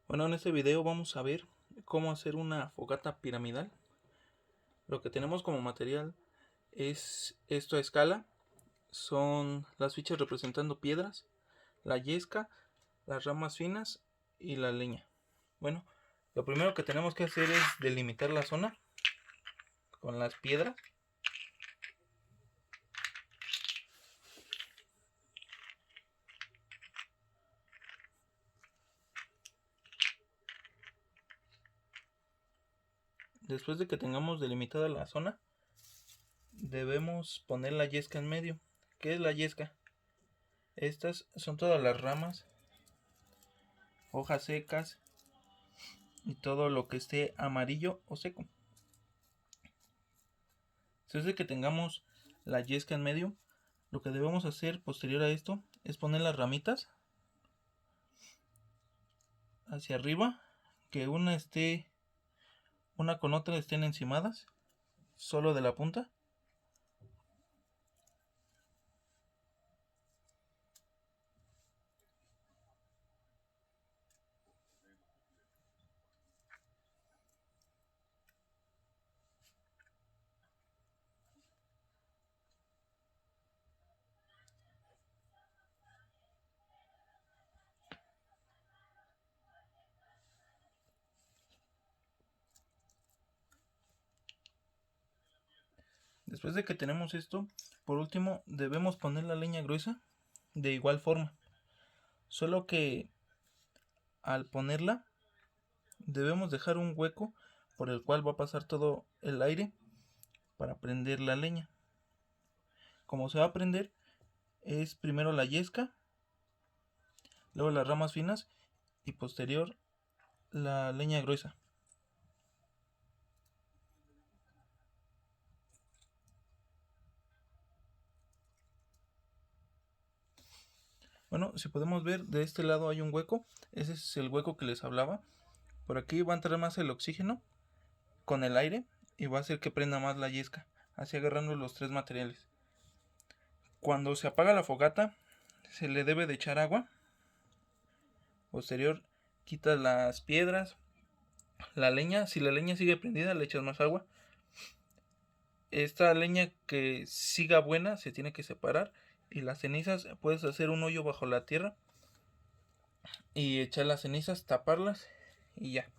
Bueno, en este video vamos a ver cómo hacer una fogata piramidal. Lo que tenemos como material es esto a escala. Son las fichas representando piedras, la yesca, las ramas finas y la leña. Bueno, lo primero que tenemos que hacer es delimitar la zona con las piedras. Después de que tengamos delimitada la zona, debemos poner la yesca en medio. ¿Qué es la yesca? Estas son todas las ramas, hojas secas y todo lo que esté amarillo o seco. Después de que tengamos la yesca en medio, lo que debemos hacer posterior a esto es poner las ramitas hacia arriba, que una con otra estén encimadas, solo de la punta. Después de que tenemos esto, por último debemos poner la leña gruesa de igual forma, solo que al ponerla debemos dejar un hueco por el cual va a pasar todo el aire para prender la leña. Como se va a prender es primero la yesca, luego las ramas finas y posterior la leña gruesa. Bueno, si podemos ver, de este lado hay un hueco. Ese es el hueco que les hablaba. Por aquí va a entrar más el oxígeno con el aire y va a hacer que prenda más la yesca, así agarrando los tres materiales. Cuando se apaga la fogata, se le debe de echar agua. Posterior, quitas las piedras, la leña. Si la leña sigue prendida, le echas más agua. Esta leña que siga buena se tiene que separar. Y las cenizas, puedes hacer un hoyo bajo la tierra y echar las cenizas, taparlas y ya.